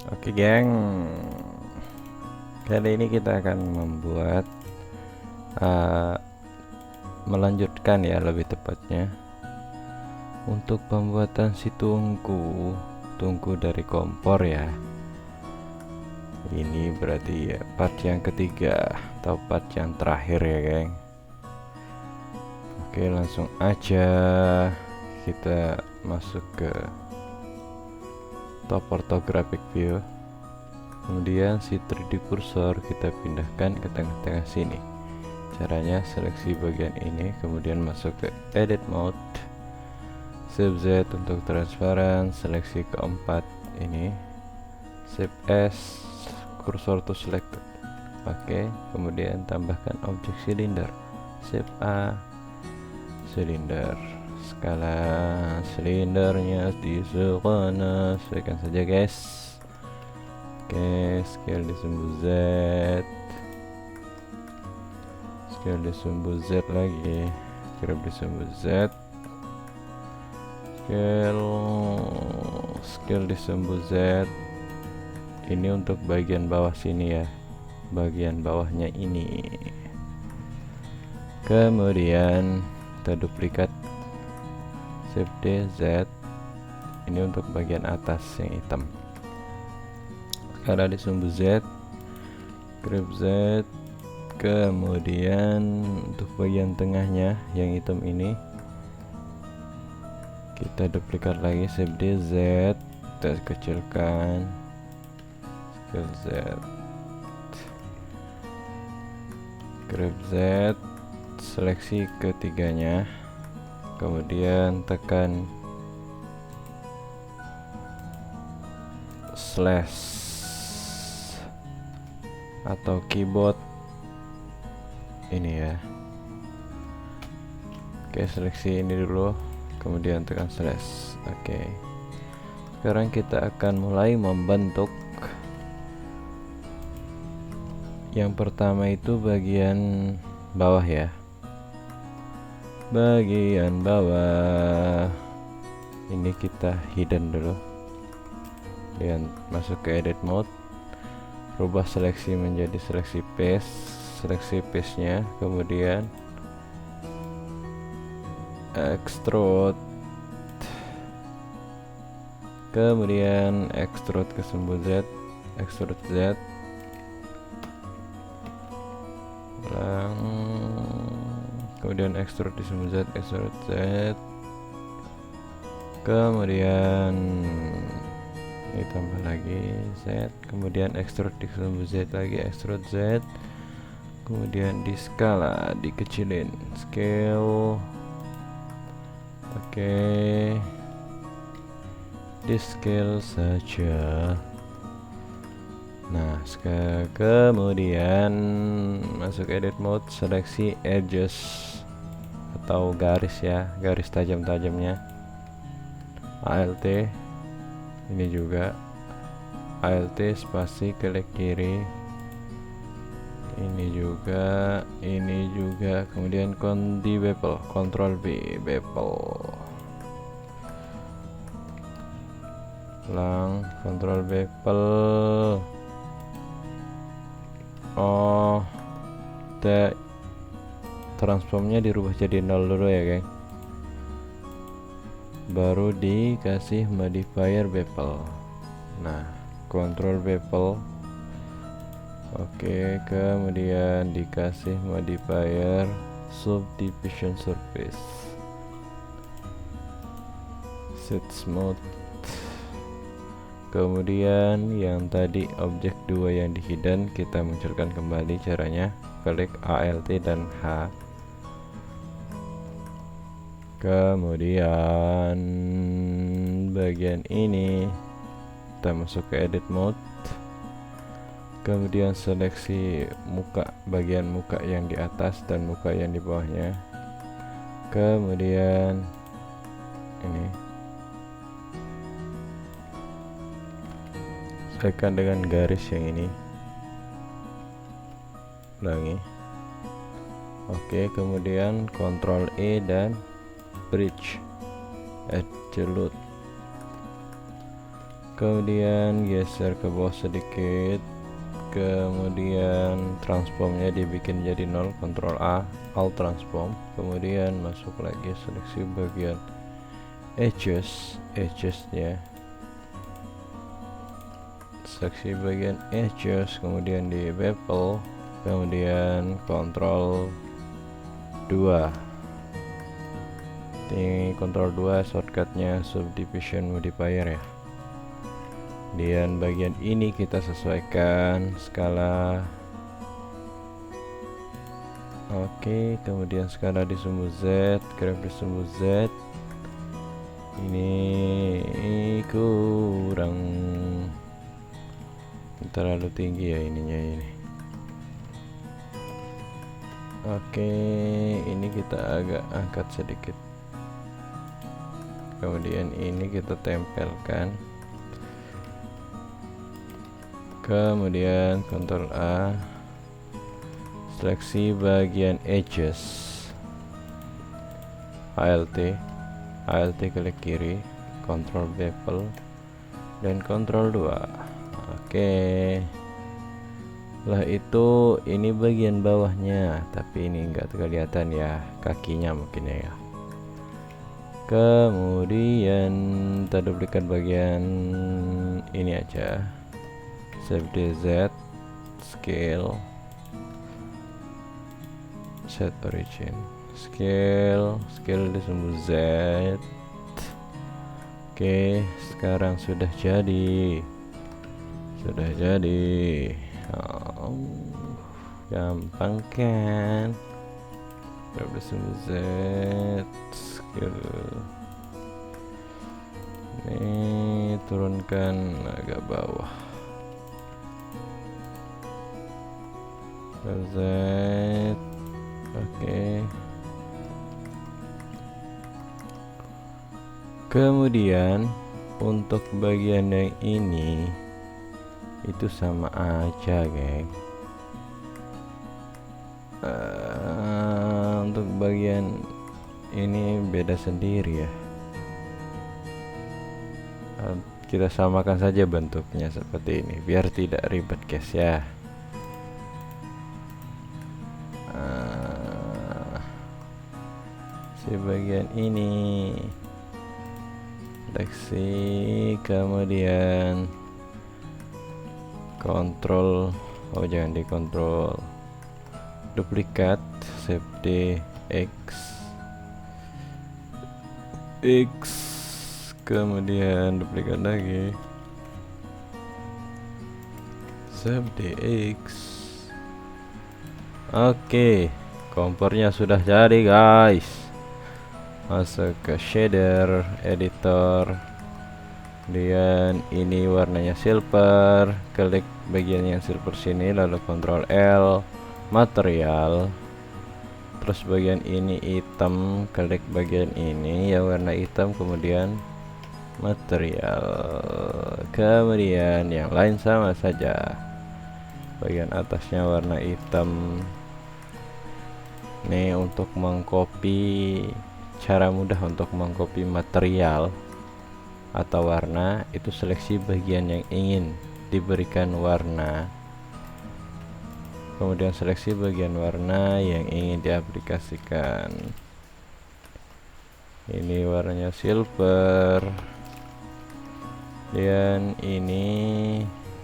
Oke geng, kali ini kita akan membuat melanjutkan ya, lebih tepatnya untuk pembuatan si tungku dari kompor ya. Ini berarti ya part yang ketiga atau part yang terakhir ya geng. Oke, langsung aja kita masuk ke top orthographic view. Kemudian si 3D cursor kita pindahkan ke tengah-tengah sini. Caranya seleksi bagian ini, kemudian masuk ke edit mode, shift Z untuk transparan, seleksi keempat ini, shift S, cursor to selected. Oke, kemudian tambahkan objek silinder, shift A, silinder, skala silindernya di sana, sesuaikan saja guys. Oke, scale di sumbu Z, scale di sumbu Z lagi, grab di sumbu Z, scale di sumbu Z. Ini untuk bagian bawah sini ya, bagian bawahnya ini. Kemudian kita duplikat, shift D, Z. Ini untuk bagian atas yang hitam. Skala di sumbu Z, grab Z. Kemudian untuk bagian tengahnya yang hitam ini kita duplikat lagi, shift D, Z, kita kecilkan, scale Z, grab Z, seleksi ketiganya, kemudian tekan slash atau keyboard ini ya. Oke, seleksi ini dulu, kemudian tekan slash. Oke, sekarang kita akan mulai membentuk. Yang pertama itu bagian bawah ya, bagian bawah ini kita hidden dulu, dan masuk ke edit mode, rubah seleksi menjadi seleksi paste nya, kemudian extrude, kemudian extrude ke sumbu Z, extrude Z, kemudian extrude di sumbu Z, extrude Z, kemudian ditambah lagi Z, kemudian extrude di sumbu Z lagi, extrude Z, kemudian di skala dikecilin, scale. Oke, di scale saja. Nah, kemudian masuk edit mode, seleksi edges atau garis ya, garis tajam-tajamnya, Alt, ini juga Alt spasi klik kiri, ini juga, kemudian di bevel, Ctrl B, bevel ulang, Ctrl bevel. Oh, transformnya dirubah jadi 0 dulu ya geng, baru dikasih modifier bevel. Nah, Ctrl bevel. Oke, kemudian dikasih modifier subdivision surface, set smooth. Kemudian yang tadi objek 2 yang di hidden kita munculkan kembali. Caranya klik Alt dan H, kemudian bagian ini kita masuk ke edit mode, kemudian seleksi muka, bagian muka yang di atas dan muka yang di bawahnya, kemudian ini sesuaikan dengan garis yang ini, ulangi. Oke, kemudian Ctrl E dan bridge, extrude. kemudian geser ke bawah sedikit, kemudian transformnya dibikin jadi 0, Ctrl A, Alt transform, kemudian masuk lagi seleksi bagian edges-nya, seleksi bagian edges, kemudian di bevel, kemudian Ctrl 2. Ini Ctrl 2 shortcutnya subdivision modifier ya. Kemudian bagian ini kita sesuaikan skala. Oke, kemudian skala di sumbu Z, graf di sumbu Z. Ini kurang terlalu tinggi ya ininya ini. Oke, ini kita agak angkat sedikit. Kemudian ini kita tempelkan. Kemudian Ctrl A, seleksi bagian edges, ALT klik kiri, Ctrl bevel dan Ctrl 2. Oke. Setelah itu ini bagian bawahnya, tapi ini enggak kelihatan ya, kakinya mungkin ya. Kemudian kita duplikat bagian ini aja, save DZ, scale, set origin, scale di sumbu Z. Oke, sekarang sudah jadi. Oh, gampang kan? Berapa sumbu Z, scale. Ini turunkan agak bawah. Z, oke. Kemudian untuk bagian yang ini itu sama aja, geng. Untuk bagian ini beda sendiri ya. Kita samakan saja bentuknya seperti ini biar tidak ribet guys ya. Si bagian ini seleksi, kemudian kontrol, jangan dikontrol, duplikat, save D, X, kemudian duplikat lagi, save DX. Oke, kompornya sudah jadi guys. Masuk ke shader editor, kemudian ini warnanya silver, klik bagian yang silver sini, lalu Ctrl L, material, terus bagian ini hitam, klik bagian ini yang warna hitam, kemudian material, kemudian yang lain sama saja, bagian atasnya warna hitam. Ini untuk mengcopy, cara mudah untuk mengcopy material atau warna itu seleksi bagian yang ingin diberikan warna, kemudian seleksi bagian warna yang ingin diaplikasikan. Ini warnanya silver, dan ini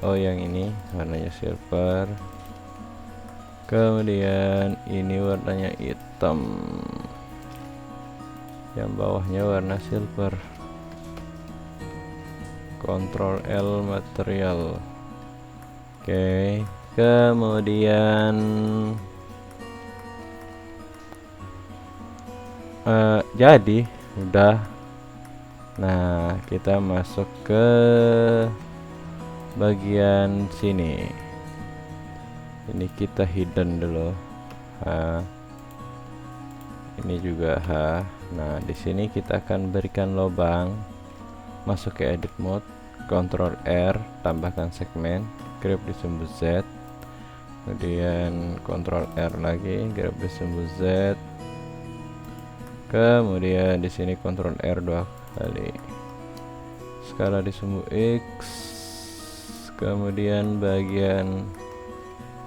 yang ini warnanya silver, kemudian ini warnanya hitam, yang bawahnya warna silver. Ctrl L material. Oke, kemudian jadi udah. Nah, kita masuk ke bagian sini. Ini kita hidden dulu. Ini juga H. Nah, di sini kita akan berikan lubang. Masuk ke edit mode, Ctrl R, tambahkan segmen, grab di sumbu Z, kemudian Ctrl R lagi, grab di sumbu Z, kemudian di sini Ctrl R 2 kali, skala di sumbu X, kemudian bagian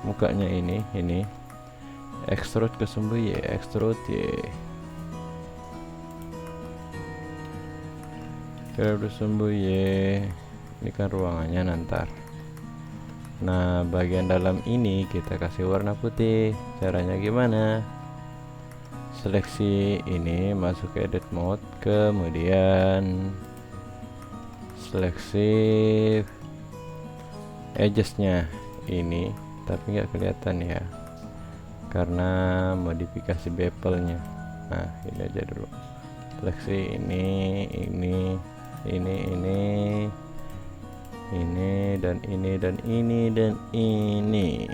mukanya ini extrude ke sumbu Y, extrude Y, grab di sumbu Y. Ini kan ruangannya nanti. Nah, bagian dalam ini kita kasih warna putih. Caranya gimana? Seleksi ini, masuk ke edit mode, kemudian seleksi edgesnya ini, tapi nggak kelihatan ya karena modifikasi bevelnya. Nah, ini aja dulu. Seleksi ini dan ini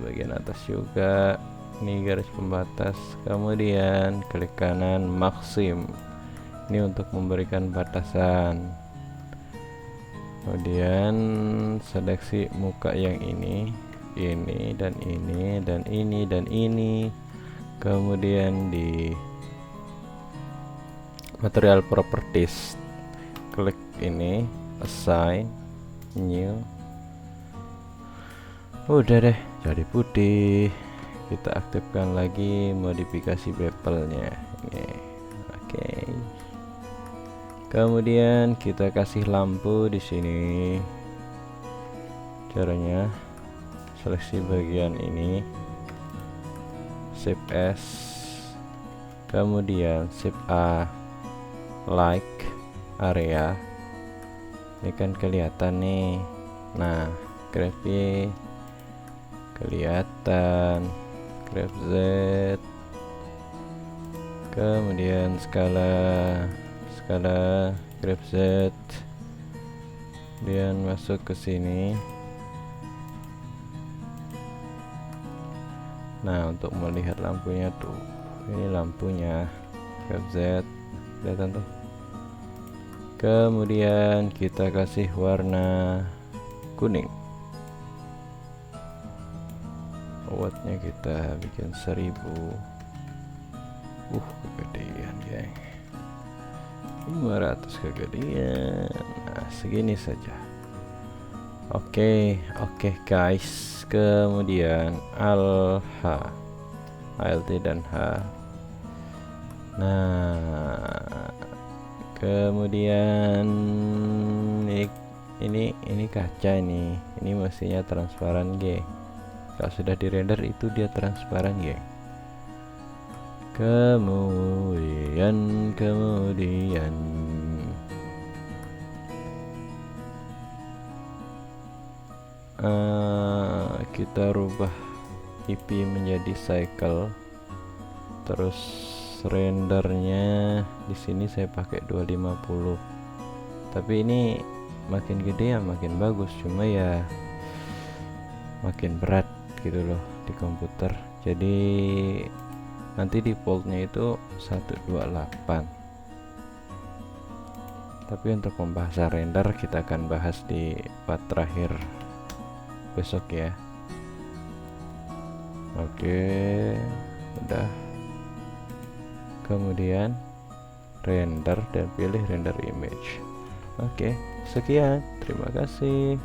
bagian atas juga. Ini garis pembatas, kemudian klik kanan maksim, ini untuk memberikan batasan. Kemudian seleksi muka yang ini dan ini, kemudian di material properties klik ini, assign new. Udah deh, jadi putih. Kita aktifkan lagi modifikasi bevelnya. Oke. Kemudian kita kasih lampu di sini. Caranya seleksi bagian ini, shift S, kemudian shift A, like area. Ini kan kelihatan nih. Nah, grab Y kelihatan, grab Z, kemudian skala grab Z, kemudian masuk ke sini. Nah, untuk melihat lampunya tuh, ini lampunya grab Z, kelihatan tuh. Kemudian kita kasih warna kuning. Wattnya kita bikin 1000. Kegedean geng, 500 kegedean. Nah, segini saja. Oke guys. Kemudian ALT dan H. Nah, kemudian ini kaca ini mestinya transparan geng. Kalau sudah dirender itu dia transparan geng. Kemudian kita rubah IP menjadi cycle. Terus rendernya di sini saya pakai 250. Tapi ini makin gede ya makin bagus, cuma ya makin berat gitu loh di komputer. Jadi nanti defaultnya itu 128. Tapi untuk pembahasan render kita akan bahas di part terakhir besok ya. Oke, udah. Kemudian render dan pilih render image. Oke, sekian. Terima kasih.